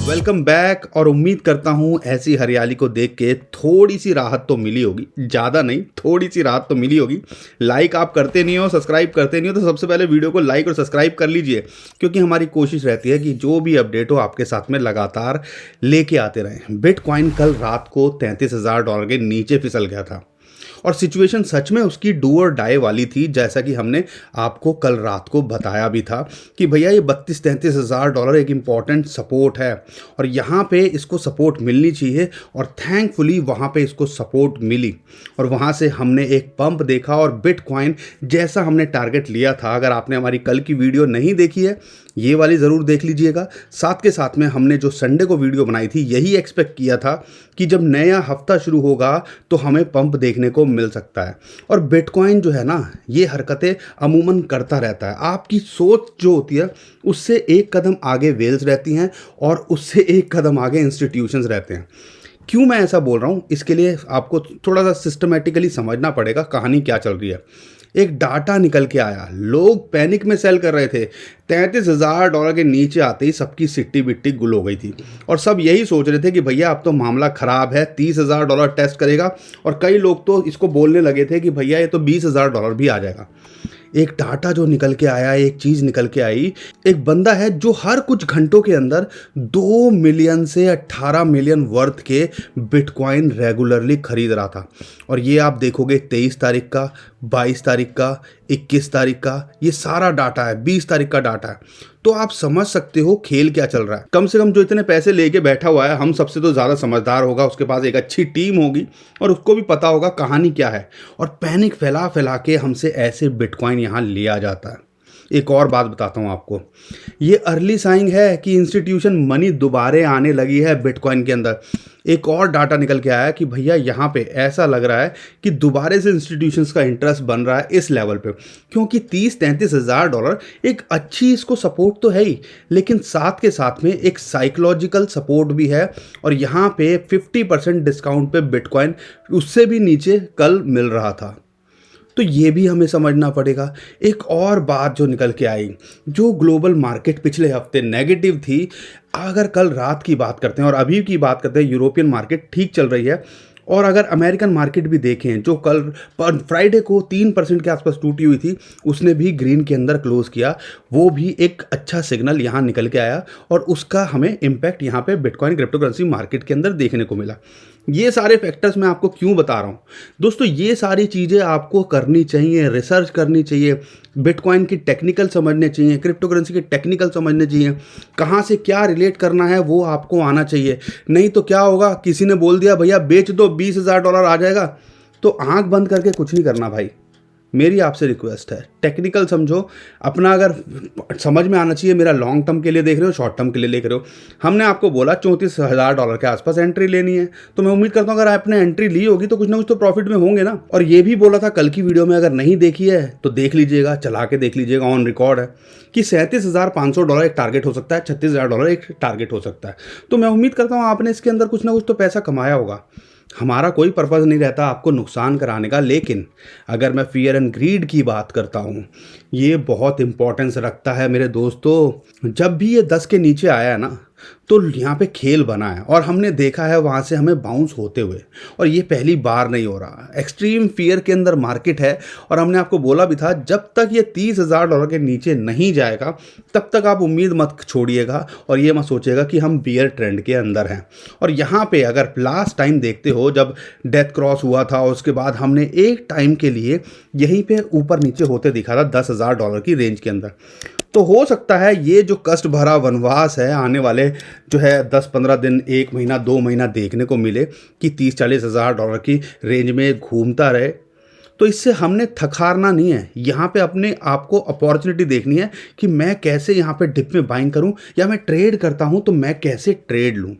Welcome back. और उम्मीद करता हूँ ऐसी हरियाली को देख के थोड़ी सी राहत तो मिली होगी, ज़्यादा नहीं, थोड़ी सी राहत तो मिली होगी। लाइक आप करते नहीं हो, सब्सक्राइब करते नहीं हो, तो सबसे पहले वीडियो को लाइक और सब्सक्राइब कर लीजिए, क्योंकि हमारी कोशिश रहती है कि जो भी अपडेट हो आपके साथ में लगातार लेके आते रहें। बिटकॉइन कल रात को $33,000 के नीचे फिसल गया था और सिचुएशन सच में उसकी डू और डाई वाली थी, जैसा कि हमने आपको कल रात को बताया भी था कि भैया ये 32-33 हज़ार $, एक इम्पॉर्टेंट सपोर्ट है और यहाँ पे इसको सपोर्ट मिलनी चाहिए। और थैंकफुली वहाँ पे इसको सपोर्ट मिली और वहाँ से हमने एक पंप देखा और बिटकॉइन जैसा हमने टारगेट लिया था। अगर आपने हमारी कल की वीडियो नहीं देखी है, ये वाली ज़रूर देख लीजिएगा। साथ के साथ में हमने जो संडे को वीडियो बनाई थी, यही एक्सपेक्ट किया था कि जब नया हफ्ता शुरू होगा तो हमें पंप देखने को मिल सकता है। और बिटकॉइन जो है ना, ये हरकतें अमूमन करता रहता है। आपकी सोच जो होती है उससे एक कदम आगे वेल्स रहती हैं और उससे एक कदम आगे इंस्टीट्यूशंस रहते हैं। क्यों मैं ऐसा बोल रहा हूँ, इसके लिए आपको थोड़ा सा सिस्टमेटिकली समझना पड़ेगा कहानी क्या चल रही है। एक डाटा निकल के आया, लोग पैनिक में सेल कर रहे थे। $33,000 के नीचे आते ही सबकी सिट्टी बिट्टी गुल हो गई थी और सब यही सोच रहे थे कि भैया अब तो मामला ख़राब है, $30,000 टेस्ट करेगा। और कई लोग तो इसको बोलने लगे थे कि भैया ये तो $20,000 भी आ जाएगा। एक डाटा जो निकल के आया, एक चीज़ निकल के आई। एक बंदा है जो हर कुछ घंटों के अंदर 2 मिलियन से 18 मिलियन वर्थ के बिटकॉइन रेगुलरली खरीद रहा था। और ये आप देखोगे 23 तारीख का, 22 तारीख का, 21 तारीख का, ये सारा डाटा है, 20 तारीख का डाटा है। तो आप समझ सकते हो खेल क्या चल रहा है। कम से कम जो इतने पैसे लेके बैठा हुआ है, हम सबसे तो ज़्यादा समझदार होगा, उसके पास एक अच्छी टीम होगी और उसको भी पता होगा कहानी क्या है। और पैनिक फैला फैला के हमसे ऐसे बिटकॉइन यहाँ लिया जाता है। एक और बात बताता हूँ आपको, ये अर्ली साइन है कि इंस्टीट्यूशन मनी दोबारे आने लगी है बिटकॉइन के अंदर। एक और डाटा निकल के आया कि भैया यहाँ पे ऐसा लग रहा है कि दोबारे से इंस्टीट्यूशंस का इंटरेस्ट बन रहा है इस लेवल पे, क्योंकि $30-33 एक अच्छी इसको सपोर्ट तो है ही, लेकिन साथ के साथ में एक साइकोलॉजिकल सपोर्ट भी है। और यहाँ पे 50% डिस्काउंट पे बिटकॉइन उससे भी नीचे कल मिल रहा था। तो ये भी हमें समझना पड़ेगा। एक और बात जो निकल के आई, जो ग्लोबल मार्केट पिछले हफ्ते नेगेटिव थी, अगर कल रात की बात करते हैं और अभी की बात करते हैं, यूरोपियन मार्केट ठीक चल रही है। और अगर अमेरिकन मार्केट भी देखें, जो कल फ्राइडे को 3% के आसपास टूटी हुई थी, उसने भी ग्रीन के अंदर क्लोज किया। वो भी एक अच्छा सिग्नल यहाँ निकल के आया और उसका हमें इम्पैक्ट यहाँ पे बिटकॉइन क्रिप्टो करेंसी मार्केट के अंदर देखने को मिला। ये सारे फैक्टर्स मैं आपको क्यों बता रहा हूँ दोस्तों, ये सारी चीज़ें आपको करनी चाहिए, रिसर्च करनी चाहिए, बिटकॉइन की टेक्निकल समझने चाहिए, क्रिप्टो करेंसी के टेक्निकल समझने चाहिए, कहाँ से क्या रिलेट करना है वो आपको आना चाहिए। नहीं तो क्या होगा, किसी ने बोल दिया भैया बेच दो $20,000 आ जाएगा, तो आंख बंद करके कुछ नहीं करना भाई। मेरी आपसे रिक्वेस्ट है, टेक्निकल समझो अपना। अगर समझ में आना चाहिए, मेरा लॉन्ग टर्म के लिए देख रहे हो, शॉर्ट टर्म के लिए देख रहे हो। हमने आपको बोला $34,000 के आसपास एंट्री लेनी है, तो मैं उम्मीद करता हूँ अगर आपने एंट्री ली होगी तो कुछ ना कुछ तो प्रॉफिट में होंगे ना। और ये भी बोला था कल की वीडियो में, अगर नहीं देखी है तो देख लीजिएगा, चला के देख लीजिएगा, ऑन रिकॉर्ड है कि $37,500 एक टारगेट हो सकता है, $36,000 एक टारगेट हो सकता है। तो मैं उम्मीद करता हूँ आपने इसके अंदर कुछ ना कुछ तो पैसा कमाया होगा। हमारा कोई पर्पज़ नहीं रहता आपको नुकसान कराने का, लेकिन अगर मैं फियर एंड ग्रीड की बात करता हूँ, ये बहुत इंपॉर्टेंस रखता है मेरे दोस्तों। जब भी ये 10 के नीचे आया है ना, तो यहाँ पे खेल बना है और हमने देखा है वहाँ से हमें बाउंस होते हुए। और ये पहली बार नहीं हो रहा, एक्सट्रीम फियर के अंदर मार्केट है। और हमने आपको बोला भी था, जब तक ये $30,000 के नीचे नहीं जाएगा तब तक आप उम्मीद मत छोड़िएगा और ये मत सोचिएगा कि हम बियर ट्रेंड के अंदर हैं। और यहाँ पे अगर लास्ट टाइम देखते हो, जब डेथ क्रॉस हुआ था उसके बाद हमने एक टाइम के लिए यहीं पे ऊपर नीचे होते दिखा था $10,000 की रेंज के अंदर। तो हो सकता है ये जो कष्ट भरा वनवास है, आने वाले जो है 10-15 दिन, 1 महीना, 2 महीना देखने को मिले कि $30-40 हज़ार की रेंज में घूमता रहे। तो इससे हमने थकारना नहीं है, यहाँ पे अपने आपको अपॉर्चुनिटी देखनी है कि मैं कैसे यहाँ पे डिप में बाइंग करूँ, या मैं ट्रेड करता हूँ तो मैं कैसे ट्रेड लूँ।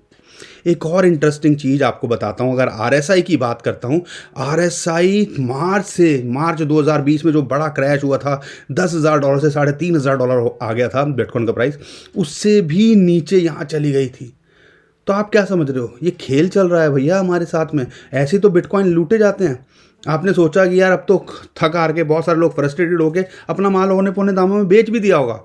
एक और इंटरेस्टिंग चीज़ आपको बताता हूँ, अगर आरएसआई की बात करता हूँ, आरएसआई मार्च 2020 में जो बड़ा क्रैश हुआ था, $10,000 से $3,500 आ गया था बिटकॉइन का प्राइस, उससे भी नीचे यहाँ चली गई थी। तो आप क्या समझ रहे हो, ये खेल चल रहा है भैया हमारे साथ में। ऐसे तो बिटकॉइन लूटे जाते हैं। आपने सोचा कि यार अब तो थक हार के बहुत सारे लोग फ्रस्ट्रेटेड होके अपना माल होने पौने दामों में बेच भी दिया होगा।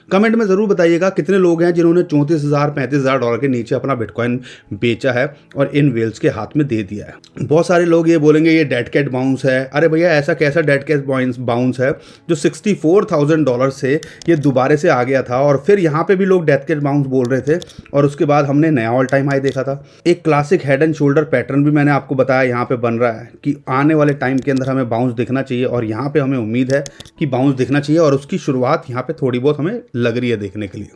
कमेंट में ज़रूर बताइएगा कितने लोग हैं जिन्होंने 34,000 35,000 डॉलर के नीचे अपना बिटकॉइन बेचा है और इन वेल्स के हाथ में दे दिया है। बहुत सारे लोग ये बोलेंगे ये डेड कैट बाउंस है। अरे भैया ऐसा कैसा डेड कैट बाउंस है जो $64,000 से ये दोबारा से आ गया था, और फिर यहाँ पे भी लोग डेड कैट बाउंस बोल रहे थे और उसके बाद हमने नया ऑल टाइम हाई देखा था। एक classic head and shoulder pattern भी मैंने आपको बताया यहाँ पे बन रहा है कि आने वाले टाइम के अंदर हमें बाउंस दिखना चाहिए, और यहाँ पे हमें उम्मीद है कि बाउंस दिखना चाहिए और उसकी शुरुआत यहाँ पे थोड़ी बहुत हमें लग रही है देखने के लिए।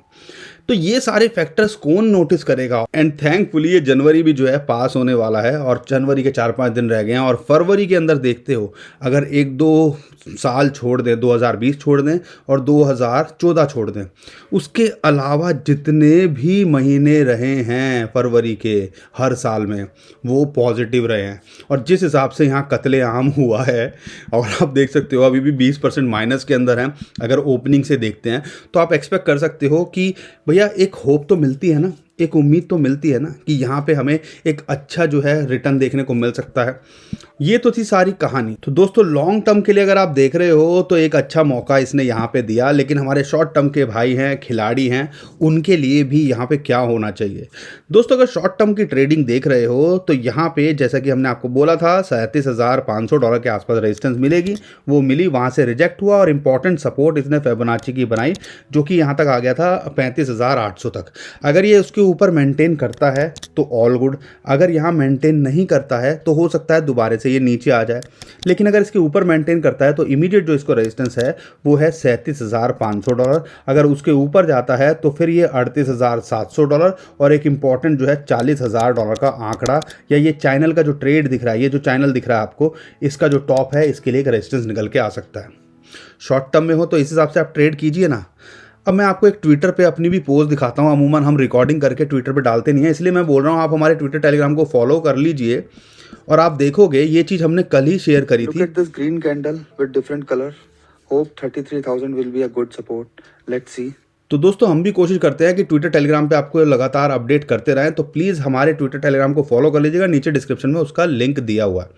तो ये सारे फैक्टर्स कौन नोटिस करेगा। एंड थैंकफुली ये जनवरी भी जो है पास होने वाला है और जनवरी के 4-5 दिन रह गए हैं, और फरवरी के अंदर देखते हो अगर 1-2 साल छोड़ दें, 2020 छोड़ दें और 2014 छोड़ दें, उसके अलावा जितने भी महीने रहे हैं फरवरी के हर साल में वो पॉजिटिव रहे हैं। और जिस हिसाब से यहाँ कत्लेआम हुआ है, और आप देख सकते हो अभी भी 20% माइनस के अंदर हैं अगर ओपनिंग से देखते हैं, तो आप एक्सपेक्ट कर सकते हो कि भैया एक होप तो मिलती है ना, एक उम्मीद तो मिलती है ना कि यहाँ पे हमें एक अच्छा जो है रिटर्न देखने को मिल सकता है। ये तो थी सारी कहानी। तो दोस्तों लॉन्ग टर्म के लिए अगर आप देख रहे हो तो एक अच्छा मौका इसने यहाँ पे दिया, लेकिन हमारे शॉर्ट टर्म के भाई हैं, खिलाड़ी हैं, उनके लिए भी यहाँ पे क्या होना चाहिए। दोस्तों अगर शॉर्ट टर्म की ट्रेडिंग देख रहे हो तो यहाँ पे जैसा कि हमने आपको बोला था $37,500 के आसपास रेजिस्टेंस मिलेगी, वो मिली, वहाँ से रिजेक्ट हुआ और इंपॉर्टेंट सपोर्ट इसने फिबोनाची की बनाई जो कि यहाँ तक आ गया था 35,800 तक। अगर ये उसके ऊपर मेंटेन करता है तो ऑल गुड, अगर यहाँ मेंटेन नहीं करता है तो हो सकता है दोबारा से ये नीचे आ जाए, लेकिन अगर इसके ऊपर मेंटेन करता है तो इमीडिएट जो इसको रेजिस्टेंस है वो है $37,500। अगर उसके ऊपर जाता है तो फिर ये $38,700 और एक इंपॉर्टेंट जो है $40,000 का आंकड़ा, या ये चैनल का जो ट्रेड दिख रहा है, ये जो चैनल दिख रहा है आपको, इसका जो टॉप है इसके लिए एक रेजिस्टेंस निकल के आ सकता है। शॉर्ट टर्म में हो तो इस हिसाब से आप ट्रेड कीजिए ना। अब मैं आपको एक ट्विटर पे अपनी भी पोस्ट दिखाता हूँ। अमूमन हम रिकॉर्डिंग करके ट्विटर पे डालते नहीं है, इसलिए मैं बोल रहा हूँ आप हमारे ट्विटर टेलीग्राम को फॉलो कर लीजिए और आप देखोगे ये चीज़ हमने कल ही शेयर करी थी। Look at this green candle with different color. Hope 33,000 will be a good support. Let's see. तो दोस्तों हम भी कोशिश करते हैं कि ट्विटर टेलीग्राम पे आपको लगातार अपडेट करते रहें, तो प्लीज़ हमारे ट्विटर टेलीग्राम को फॉलो कर लीजिएगा, नीचे डिस्क्रिप्शन में उसका लिंक दिया हुआ है।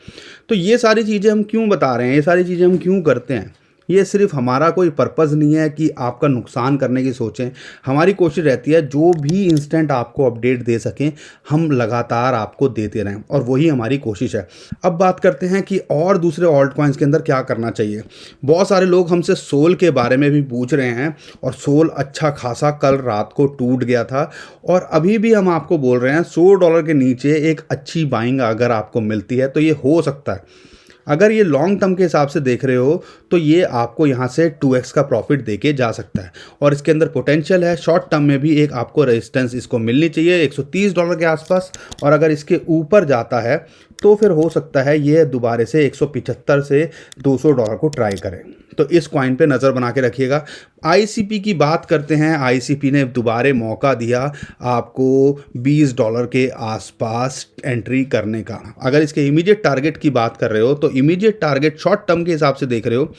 तो ये सारी चीज़ें हम क्यों बता रहे हैं, ये सारी चीज़ें हम क्यों करते हैं, ये सिर्फ हमारा कोई पर्पज़ नहीं है कि आपका नुकसान करने की सोचें। हमारी कोशिश रहती है जो भी इंस्टेंट आपको अपडेट दे सकें हम लगातार आपको देते रहें, और वही हमारी कोशिश है। अब बात करते हैं कि और दूसरे ऑल्ट कॉइन्स के अंदर क्या करना चाहिए। बहुत सारे लोग हमसे सोल के बारे में भी पूछ रहे हैं, और सोल अच्छा खासा कल रात को टूट गया था, और अभी भी हम आपको बोल रहे हैं $100 के नीचे एक अच्छी बाइंग अगर आपको मिलती है तो ये हो सकता है। अगर ये लॉन्ग टर्म के हिसाब से देख रहे हो तो ये आपको यहाँ से 2x का प्रॉफिट देके जा सकता है, और इसके अंदर पोटेंशियल है। शॉर्ट टर्म में भी एक आपको रेजिस्टेंस इसको मिलनी चाहिए $130 के आसपास, और अगर इसके ऊपर जाता है तो फिर हो सकता है ये दोबारा से 175 से $200 को ट्राई करें। तो इस कॉइन पे नज़र बना के रखिएगा। ICP की बात करते हैं। ICP ने दोबारा मौका दिया आपको $20 के आसपास एंट्री करने का। अगर इसके इमीडिएट टारगेट की बात कर रहे हो तो इमीडिएट टारगेट शॉर्ट टर्म के हिसाब से देख रहे हो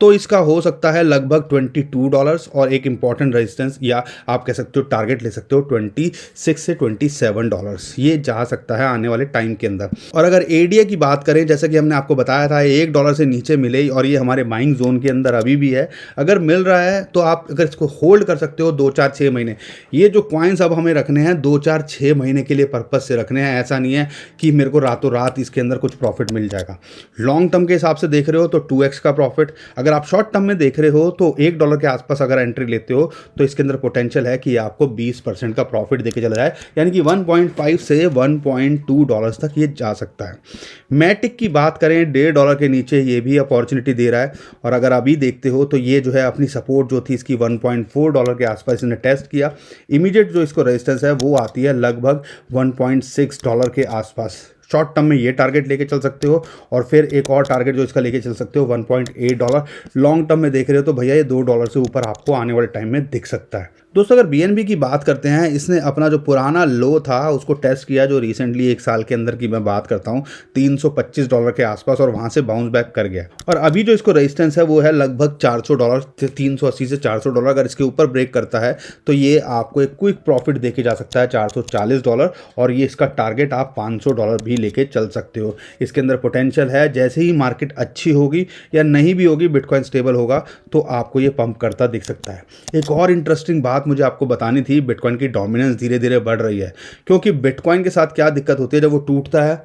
तो इसका हो सकता है लगभग $22, और एक इंपॉर्टेंट रेजिस्टेंस या आप कह सकते हो टारगेट ले सकते हो $26 से $27, ये जा सकता है आने वाले टाइम के अंदर। और अगर ADA की बात करें, जैसा कि हमने आपको बताया था $1 से नीचे मिले और ये हमारे बाइंग जोन के अंदर अभी भी है। अगर मिल रहा है तो आप अगर इसको होल्ड कर सकते हो 2-4-6 महीने। ये जो कॉइन्स अब हमें रखने हैं 2-4-6 महीने के लिए पर्पज से रखने हैं, ऐसा नहीं है कि मेरे को रातों रात इसके अंदर कुछ प्रॉफिट मिल जाएगा। लॉन्ग टर्म के हिसाब से देख रहे हो तो 2x का प्रॉफिट। अगर आप शॉर्ट टर्म में देख रहे हो तो $1 के आसपास अगर एंट्री लेते हो तो इसके अंदर पोटेंशियल है कि आपको 20% का प्रॉफिट देके चला जाए, यानी कि 1.5 से $1.2 तक ये जा सकता है। मैटिक की बात करें $1.5 के नीचे ये भी अपॉर्चुनिटी दे रहा है, और अगर अभी देखते हो तो ये जो है अपनी सपोर्ट जो थी इसकी $1.4 के आसपास इसने टेस्ट किया। इमीडिएट जो इसको रेजिस्टेंस है वो आती है लगभग $1.6 के आसपास। शॉर्ट टर्म में ये टारगेट लेके चल सकते हो, और फिर एक और टारगेट जो इसका लेके चल सकते हो $1.8। लॉन्ग टर्म में देख रहे हो तो भैया ये $2 से ऊपर आपको आने वाले टाइम में दिख सकता है। दोस्तों अगर BNB की बात करते हैं, इसने अपना जो पुराना लो था उसको टेस्ट किया, जो रिसेंटली 1 साल के अंदर की मैं बात करता हूँ $325 के आसपास, और वहाँ से बाउंस बैक कर गया। और अभी जो इसको रेजिस्टेंस है वो है लगभग $400, $380 से $400। अगर इसके ऊपर ब्रेक करता है तो ये आपको एक क्विक प्रॉफिट देके जा सकता है $440, और ये इसका टारगेट आप $500 भी भी लेके चल सकते हो। इसके अंदर पोटेंशियल है, जैसे ही मार्केट अच्छी होगी या नहीं भी होगी, बिटकॉइन स्टेबल होगा तो आपको ये पंप करता दिख सकता है। एक और इंटरेस्टिंग बात मुझे आपको बतानी थी, बिटकॉइन की डोमिनेंस धीरे धीरे बढ़ रही है, क्योंकि बिटकॉइन के साथ क्या दिक्कत होती है, जब वो टूटता है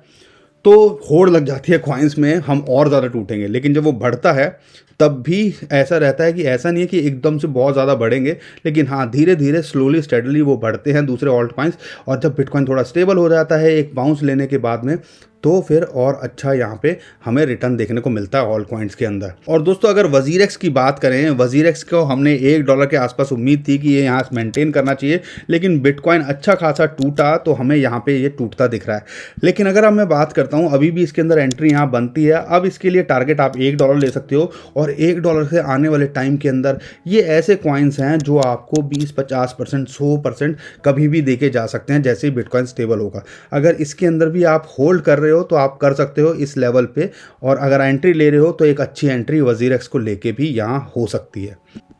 तो होड़ लग जाती है कॉइन्स में, हम और ज़्यादा टूटेंगे। लेकिन जब वो बढ़ता है तब भी ऐसा रहता है कि ऐसा नहीं है कि एकदम से बहुत ज़्यादा बढ़ेंगे, लेकिन हाँ धीरे धीरे स्लोली स्टेडली वो बढ़ते हैं दूसरे ऑल्ट कॉइन्स। और जब बिटकॉइन थोड़ा स्टेबल हो जाता है एक बाउंस लेने के बाद में, तो फिर और अच्छा यहाँ पे हमें रिटर्न देखने को मिलता है ऑल कॉइन्स के अंदर। और दोस्तों अगर वजीरेक्स की बात करें, वजीरेक्स को हमने $1 के आसपास उम्मीद थी कि ये यहाँ मेंटेन करना चाहिए, लेकिन बिटकॉइन अच्छा खासा टूटा तो हमें यहाँ पे ये टूटता दिख रहा है। लेकिन अगर अब मैं बात करता हूँ, अभी भी इसके अंदर एंट्री यहाँ बनती है। अब इसके लिए टारगेट आप $1 ले सकते हो, और $1 से आने वाले टाइम के अंदर ये ऐसे कॉइन्स हैं जो आपको 20-50%, 100% कभी भी देके जा सकते हैं जैसे ही बिटकॉइन स्टेबल होगा। अगर इसके अंदर भी आप होल्ड कर रहे हो तो आप कर सकते हो इस लेवल पे, और अगर एंट्री ले रहे हो तो एक अच्छी एंट्री वजीरेक्स को लेके भी यहाँ हो सकती है।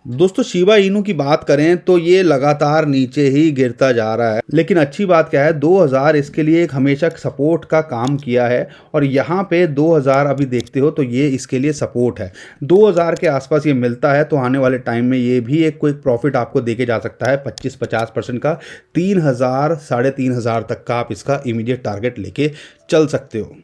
दोस्तों शिबा इनू की बात करें तो ये लगातार नीचे ही गिरता जा रहा है, लेकिन अच्छी बात क्या है, 2000 इसके लिए एक हमेशा सपोर्ट का काम किया है, और यहाँ पे 2000 अभी देखते हो तो ये इसके लिए सपोर्ट है। 2000 के आसपास ये मिलता है तो आने वाले टाइम में ये भी एक कोई प्रॉफिट आपको देके जा सकता है 25-50% का। 3000 3,500 तक का आप इसका इमीडिएट टारगेट लेके चल सकते हो।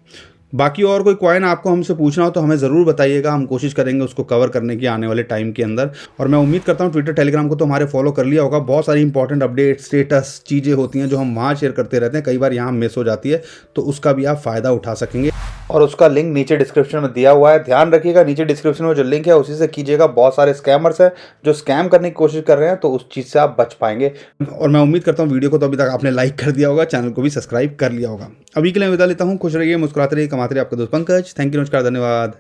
बाकी और कोई कॉइन आपको हमसे पूछना हो तो हमें ज़रूर बताइएगा, हम कोशिश करेंगे उसको कवर करने की आने वाले टाइम के अंदर। और मैं उम्मीद करता हूँ ट्विटर टेलीग्राम को तो हमारे फॉलो कर लिया होगा, बहुत सारी इंपॉर्टेंट अपडेट स्टेटस चीज़ें होती हैं जो हम वहाँ शेयर करते रहते हैं, कई बार यहाँ मिस हो जाती है तो उसका भी आप फ़ायदा उठा सकेंगे, और उसका लिंक नीचे डिस्क्रिप्शन में दिया हुआ है। ध्यान रखिएगा नीचे डिस्क्रिप्शन में जो लिंक है उसी से कीजिएगा, बहुत सारे स्कैमर्स हैं जो स्कैम करने की कोशिश कर रहे हैं, तो उस चीज़ से आप बच पाएंगे। और मैं उम्मीद करता हूँ वीडियो को तो अभी तक आपने लाइक कर दिया होगा, चैनल को भी सब्सक्राइब कर लिया होगा। अभी के लिए विदा लेता हूँ, खुश रहिए, मुस्कुराते रहिए, कमाते रहिए। आपका दोस्त पंकज, थैंक यू, नमस्कार, धन्यवाद।